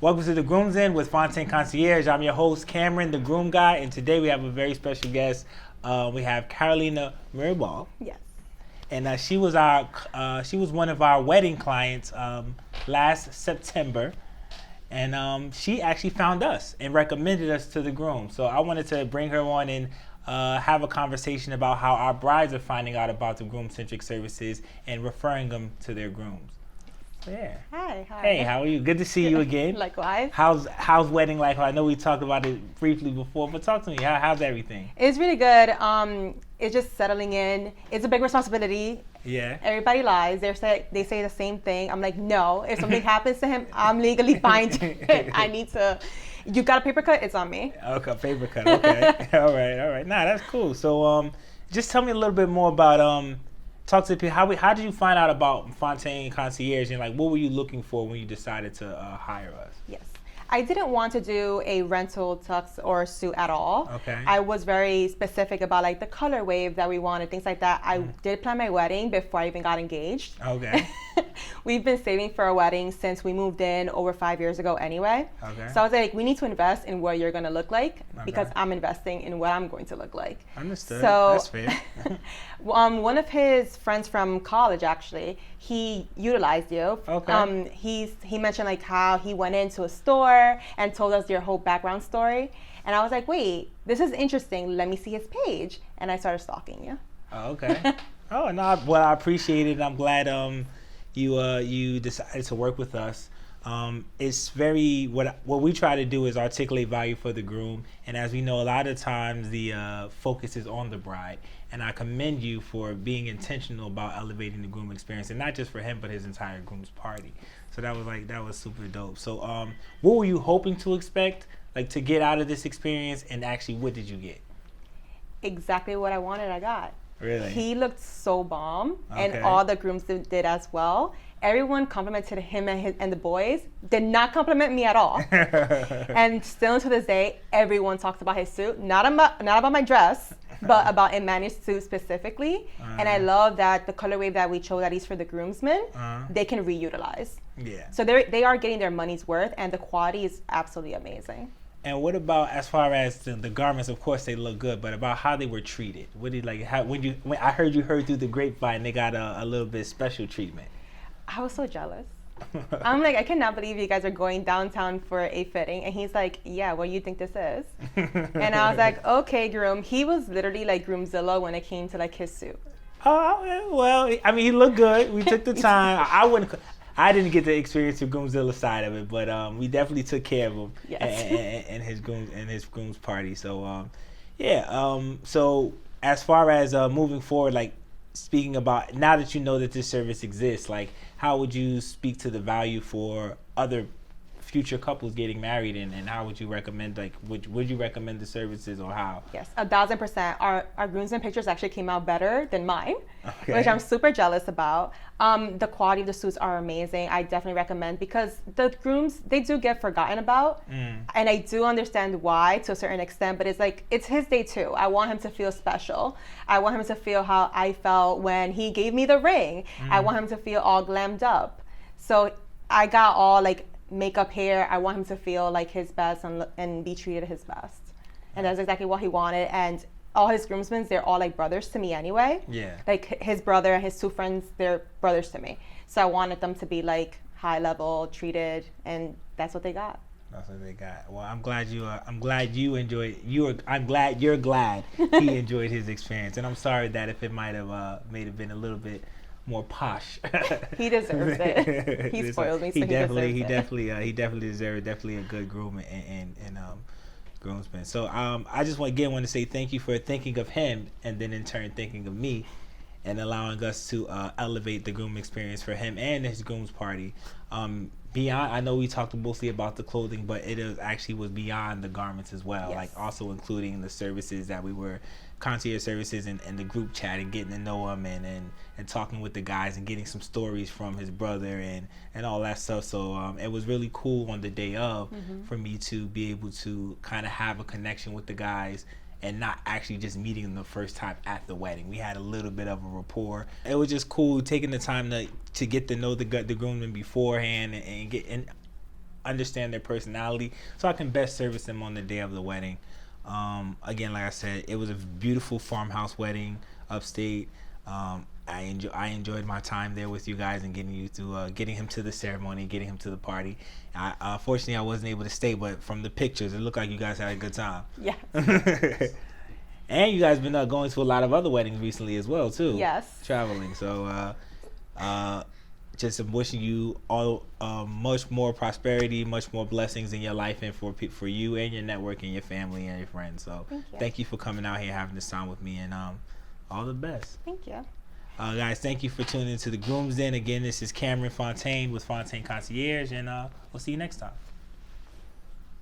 Welcome to the Groom's Inn with Fontaine Concierge. I'm your host, Cameron, the Groom Guy, and today we have a very special guest. We have Carolina Mirabal. Yes. And she was one of our wedding clients last September, and she actually found us and recommended us to the groom. So I wanted to bring her on and have a conversation about how our brides are finding out about the groom-centric services and referring them to their grooms. So, yeah. Hi. Hey, how are you? Good to see you again. Likewise. How's wedding life? I know we talked about it briefly before, but talk to me. How's everything? It's really good. It's just settling in. It's a big responsibility. Yeah. Everybody lies. They say the same thing. I'm like, no. If something happens to him, I'm legally fine to I need to. You got a paper cut? It's on me. Okay, paper cut. Okay. all right. Nah, that's cool. So, just tell me a little bit more about talk to people. How did you find out about Fontaine Concierge, and like what were you looking for when you decided to hire us? Yes. I didn't want to do a rental tux or suit at all. Okay. I was very specific about like the color wave that we wanted, things like that. I did plan my wedding before I even got engaged. Okay. We've been saving for a wedding since we moved in over 5 years ago anyway. Okay. So I was like, we need to invest in what you're going to look like because I'm investing in what I'm going to look like. Understood. So, that's fair. One of his friends from college, actually, he utilized you. Okay. He mentioned like how he went into a store and told us your whole background story. And I was like, wait, this is interesting. Let me see his page. And I started stalking you. Oh, okay. Oh, no, well, I appreciate it. I'm glad you decided to work with us. It's very, what we try to do is articulate value for the groom. And as we know, a lot of times the focus is on the bride. And I commend you for being intentional about elevating the groom experience, and not just for him, but his entire groom's party. So that was super dope. So what were you hoping to expect, like to get out of this experience, and actually what did you get? Exactly what I wanted, I got. Really? He looked so bomb, Okay. and all the grooms did as well. Everyone complimented him and the boys. Did not compliment me at all. And still to this day, everyone talks about his suit. Not about my dress, but about Emmanuel's suit specifically. And I love that the colorway that we chose, at least for the groomsmen, they can reutilize. Yeah. So they are getting their money's worth, and the quality is absolutely amazing. And what about as far as the garments? Of course, they look good, but about how they were treated. What did when I heard you heard through the grapevine, they got a little bit special treatment. I was so jealous. I'm like, I cannot believe you guys are going downtown for a fitting. And he's like, yeah, what do you think this is? And I was like, okay, groom. He was literally like Groomzilla when it came to like his suit. Oh, well, I mean, he looked good. We took the time. I didn't get to experience the Groomzilla side of it, but we definitely took care of him. Yes. and his groom's party. So so as far as moving forward, like speaking about now that you know that this service exists, like how would you speak to the value for other future couples getting married, and how would you recommend, like would you recommend the services, or how? Yes, 1,000%. Our groomsmen pictures actually came out better than mine, Okay. which I'm super jealous about. The quality of the suits are amazing. I definitely recommend, because the grooms, they do get forgotten about, and I do understand why to a certain extent, but it's his day too. I want him to feel special. I want him to feel how I felt when he gave me the ring. I want him to feel all glammed up. So I got all like makeup, hair. I want him to feel like his best and be treated his best. And that's exactly what he wanted. And all his groomsmen, they're all like brothers to me anyway. Yeah. Like his brother and his two friends, they're brothers to me. So I wanted them to be like high level treated, and that's what they got. That's what they got. Well, I'm glad you enjoyed. I'm glad you're glad he enjoyed his experience, and I'm sorry that if it might have been a little bit more posh. He deserves it. He spoiled me, so he definitely deserved a good groom and groomsman. So I just want to say thank you for thinking of him, and then in turn thinking of me, and allowing us to elevate the groom experience for him and his groom's party. Beyond, I know we talked mostly about the clothing, but was beyond the garments as well. Yes. Like also including the services that we were, concierge services, and the group chat, and getting to know him, and talking with the guys, and getting some stories from his brother and all that stuff. So it was really cool on the day of for me to be able to kind of have a connection with the guys, and not actually just meeting them the first time at the wedding. We had a little bit of a rapport. It was just cool taking the time to get to know the groomsmen beforehand, and understand their personality, so I can best service them on the day of the wedding. Again, like I said, it was a beautiful farmhouse wedding upstate. I enjoyed my time there with you guys and getting you to getting him to the ceremony, getting him to the party. Unfortunately, I wasn't able to stay, but from the pictures, it looked like you guys had a good time. Yeah. And you guys been going to a lot of other weddings recently as well too. Yes. Traveling. So just wishing you all much more prosperity, much more blessings in your life, and for you and your network and your family and your friends. So thank you for coming out here, having this time with me, and all the best. Thank you. Guys, thank you for tuning into the Groom's Den. Again, this is Cameron Fontaine with Fontaine Concierge, and we'll see you next time.